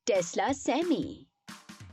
Tesla semi.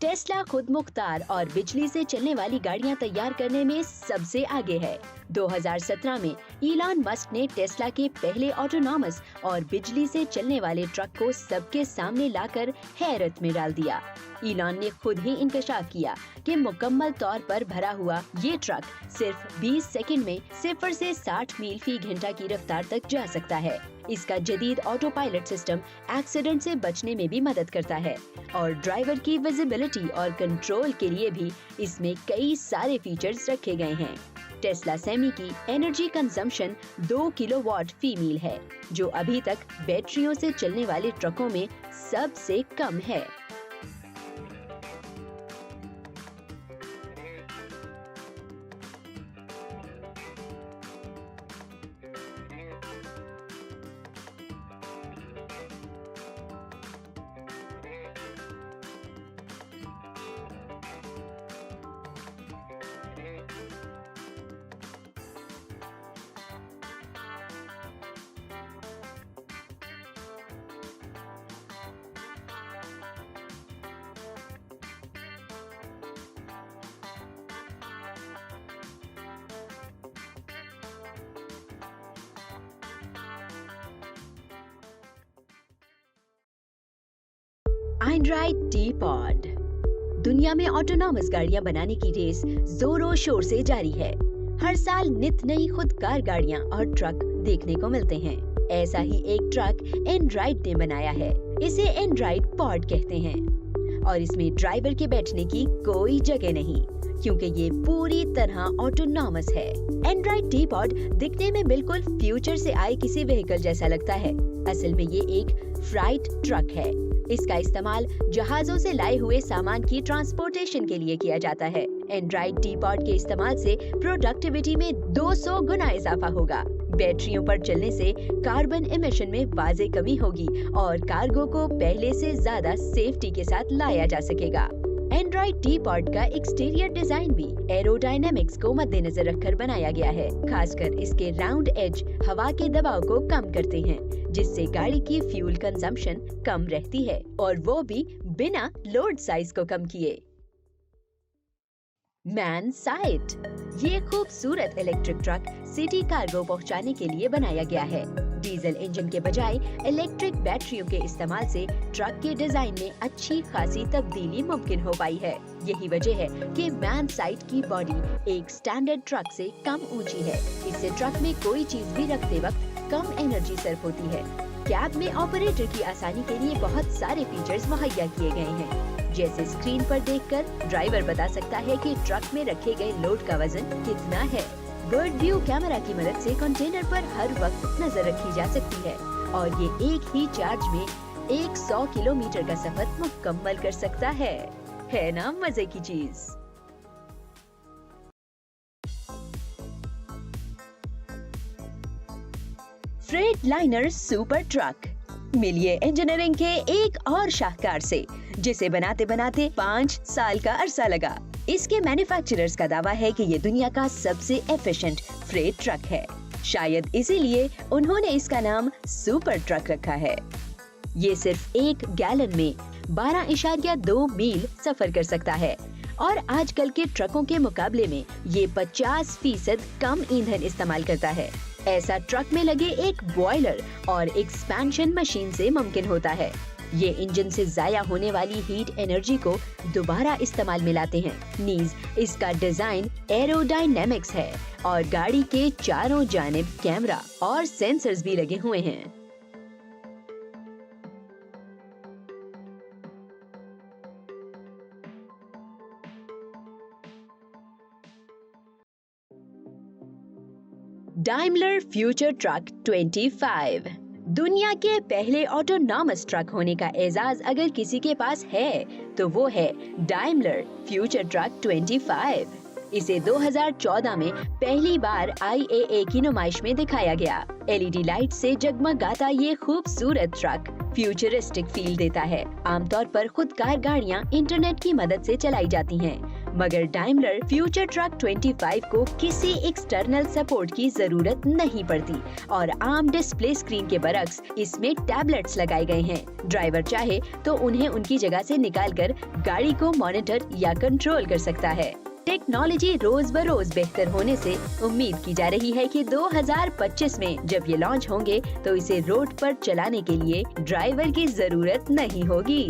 Tesla खुद मुख्तार और बिजली से चलने वाली गाड़ियां तैयार करने में सबसे आगे है। 2017 में इलॉन मस्क ने टेस्ला के पहले ऑटोनॉमस और बिजली से चलने वाले ट्रक को सबके सामने लाकर हैरत में डाल दिया। इलॉन ने खुद ही इंकशाफ किया कि मुकम्मल तौर पर भरा हुआ ये ट्रक सिर्फ 20 सेकंड में 0 से 60 मील फी घंटा की रफ्तार तक जा सकता है। इसका जदीद ऑटो पायलट सिस्टम एक्सीडेंट से बचने में भी मदद करता है और ड्राइवर की विजिबिलिटी और कंट्रोल के लिए भी इसमें कई सारे फीचर्स रखे गए हैं। टेस्ला सेमी की एनर्जी कंजम्पशन 2 किलोवाट फी मील है, जो अभी तक बैटरियों से चलने वाले ट्रकों में सबसे कम है। Android T-pod. दुनिया में ऑटोनॉमस गाड़ियां बनाने की रेस जोरों शोर से जारी है। हर साल नित नई खुदकार गाड़ियां और ट्रक देखने को मिलते हैं। ऐसा ही एक ट्रक एंड्रॉइड ने बनाया है। इसे एंड्रॉइड पॉड कहते हैं और इसमें ड्राइवर के बैठने की कोई जगह नहीं, क्योंकि ये पूरी तरह ऑटोनॉमस है। एंड्रॉइड टी-पॉड दिखने में बिल्कुल फ्यूचर से आए किसी व्हीकल जैसा लगता है। असल में ये एक फ्राइट ट्रक है। इसका इस्तेमाल जहाजों से लाए हुए सामान की ट्रांसपोर्टेशन के लिए किया जाता है। एंड्रॉइड टी-पॉड के इस्तेमाल से प्रोडक्टिविटी में 200 गुना इजाफा होगा। बैटरियों पर चलने से कार्बन एमिशन में वाज़ेह कमी होगी और कार्गो को पहले से ज्यादा सेफ्टी के साथ लाया जा सकेगा। एंड्रॉइड टी-पॉड का एक्सटीरियर डिजाइन भी एरोडायनेमिक्स को मद्देनजर रखकर बनाया गया है। खासकर इसके राउंड एज हवा के दबाव को कम करते हैं, जिससे गाड़ी की फ्यूल कंजम्पशन कम रहती है और वो भी बिना लोड साइज को कम किए। Man site. ये खूबसूरत इलेक्ट्रिक ट्रक सिटी कार्गो पहुंचाने के लिए बनाया गया है। डीजल इंजन के बजाय इलेक्ट्रिक बैटरियों के इस्तेमाल से ट्रक के डिजाइन में अच्छी खासी तब्दीली मुमकिन हो पाई है। यही वजह है कि मैन साइट की बॉडी एक स्टैंडर्ड ट्रक से कम ऊंची है। इससे ट्रक में कोई चीज भी रखते वक्त कम एनर्जी सर्व होती है। कैब में ऑपरेटर की आसानी के लिए बहुत सारे फीचर्स मुहैया किए गए हैं, जैसे स्क्रीन पर देखकर ड्राइवर बता सकता है कि ट्रक में रखे गए लोड का वजन कितना है। बर्ड व्यू कैमरा की मदद से कंटेनर पर हर वक्त नजर रखी जा सकती है और ये एक ही चार्ज में 100 किलोमीटर का सफर मुकम्मल कर सकता है ना मजे की चीज। Freight liner super truck. मिलिए इंजीनियरिंग के एक और शाहकार से, जिसे बनाते बनाते 5 साल का अरसा लगा। इसके मैन्युफैक्चरर्स का दावा है कि ये दुनिया का सबसे एफिशिएंट फ्रेट ट्रक है। शायद इसीलिए उन्होंने इसका नाम सुपर ट्रक रखा है। ये सिर्फ 1 गैलन में 12.2 मील सफर कर सकता है और आजकल के ट्रकों के मुकाबले में ये 50% कम ईंधन इस्तेमाल करता है। ऐसा ट्रक में लगे एक बॉयलर और एक्सपेंशन मशीन से मुमकिन होता है। ये इंजन से जाया होने वाली हीट एनर्जी को दोबारा इस्तेमाल में लाते हैं। नीज इसका डिजाइन एरोडायनेमिक्स है और गाड़ी के चारों जानिब कैमरा और सेंसर्स भी लगे हुए हैं। Daimler future truck 25। दुनिया के पहले ऑटोनॉमस ट्रक होने का एजाज अगर किसी के पास है तो वो है डाइमलर फ्यूचर ट्रक 25। इसे 2014 में पहली बार IAA की नुमाइश में दिखाया गया। LED लाइट से जगमगाता ये खूबसूरत ट्रक फ्यूचरिस्टिक फील देता है। आमतौर पर खुदकार गाड़ियां इंटरनेट की मदद से चलाई जाती हैं मगर डाइमलर फ्यूचर ट्रक 25 को किसी एक्सटर्नल सपोर्ट की जरूरत नहीं पड़ती और आर्म डिस्प्ले स्क्रीन के बरक्स इसमें टैबलेट्स लगाए गए हैं। ड्राइवर चाहे तो उन्हें उनकी जगह से निकालकर गाड़ी को मॉनिटर या कंट्रोल कर सकता है। टेक्नोलॉजी रोज बरोज बेहतर होने से उम्मीद की जा रही है कि 2025 में जब ये लॉन्च होंगे तो इसे रोड पर चलाने के लिए ड्राइवर की जरूरत नहीं होगी।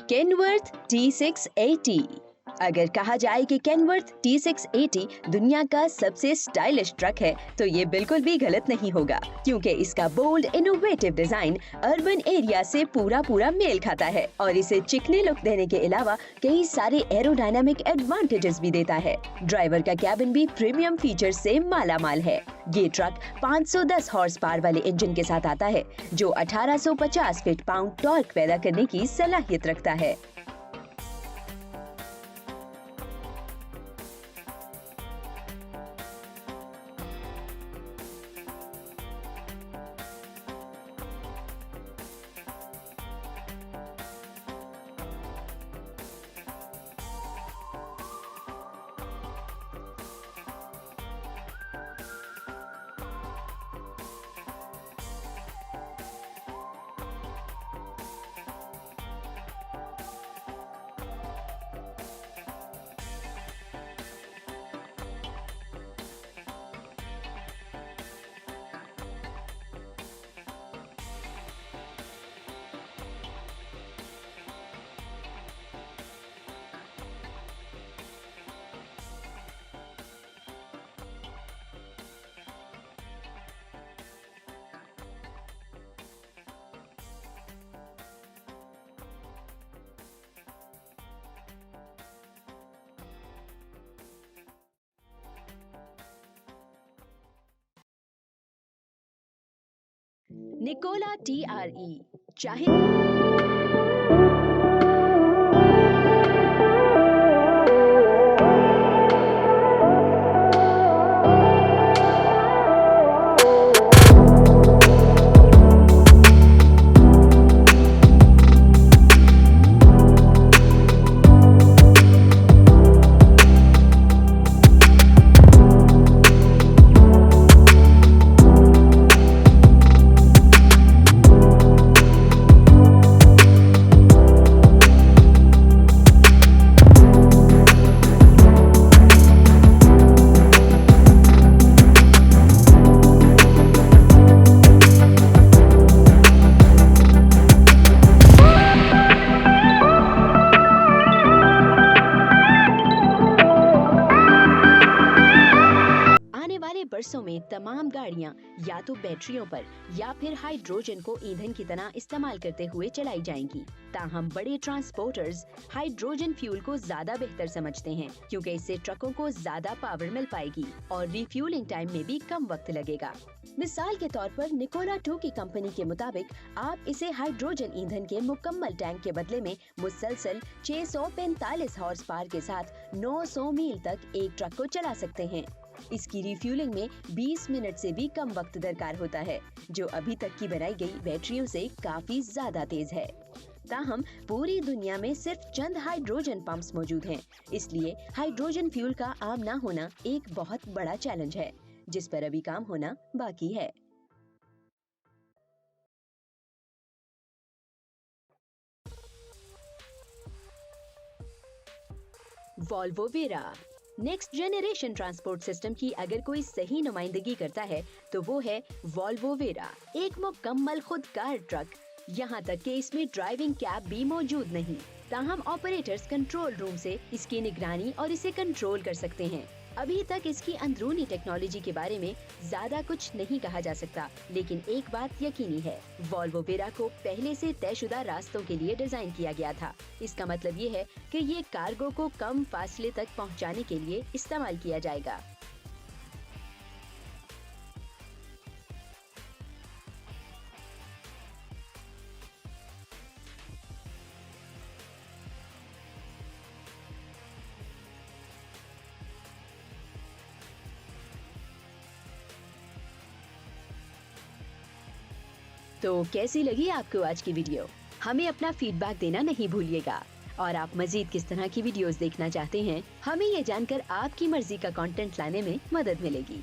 Kenworth T680। अगर कहा जाए कि केनवर्थ T680 दुनिया का सबसे स्टाइलिश ट्रक है तो ये बिल्कुल भी गलत नहीं होगा, क्योंकि इसका bold innovative design urban area से पूरा मेल खाता है और इसे चिकनी लुक देने के अलावा कई सारे एरोडायनामिक एडवांटेजेस भी देता है। ड्राइवर का कैबिन भी प्रीमियम फीचर से मालामाल है। ये ट्रक 510 हॉर्स पावर वाले इंजन के साथ आता है जो 1850 फीट पाउंड टॉर्क पैदा करने की सलाहियत रखता है। निकोला TRE चाहे बरसों में तमाम गाड़ियां या तो बैटरियों पर या फिर हाइड्रोजन को ईंधन की तरह इस्तेमाल करते हुए चलाई जाएंगी। ताहम बड़े ट्रांसपोर्टर्स हाइड्रोजन फ्यूल को ज्यादा बेहतर समझते हैं, क्योंकि इससे ट्रकों को ज्यादा पावर मिल पाएगी और रिफ्यूलिंग टाइम में भी कम वक्त लगेगा। मिसाल के तौर पर निकोला 2 की कंपनी के मुताबिक आप इसे हाइड्रोजन ईंधन के मुकम्मल टैंक के बदले में मुसलसल 645 हॉर्स पावर के साथ 900 मील तक एक ट्रक को चला सकते हैं। इसकी रिफ्यूलिंग में 20 मिनट से भी कम वक्त दरकार होता है, जो अभी तक की बनाई गई बैटरियों से काफी ज्यादा तेज है। ताहम पूरी दुनिया में सिर्फ चंद हाइड्रोजन पंप्स मौजूद हैं, इसलिए हाइड्रोजन फ्यूल का आम ना होना एक बहुत बड़ा चैलेंज है, जिस पर अभी काम होना बाकी है। Volvo vera next generation transport system की अगर कोई सही नुमाइंदगी करता है तो वो है वॉल्वो वेरा, एक मुकम्मल खुदकार ट्रक। यहाँ तक कि इसमें ड्राइविंग कैब भी मौजूद नहीं, ताहम ऑपरेटर्स कंट्रोल रूम से इसकी निगरानी और इसे कंट्रोल कर सकते हैं। अभी तक इसकी अंदरूनी टेक्नोलॉजी के बारे में ज्यादा कुछ नहीं कहा जा सकता, लेकिन एक बात यकीनी है, वॉल्वो वेरा को पहले से तयशुदा रास्तों के लिए डिजाइन किया गया था। इसका मतलब ये है कि ये कार्गो को कम फासले तक पहुंचाने के लिए इस्तेमाल किया जाएगा। तो कैसी लगी आपको आज की वीडियो? हमें अपना फीडबैक देना नहीं भूलिएगा। और आप मजीद किस तरह की वीडियोस देखना चाहते हैं, हमें ये जानकर आपकी मर्जी का कंटेंट लाने में मदद मिलेगी।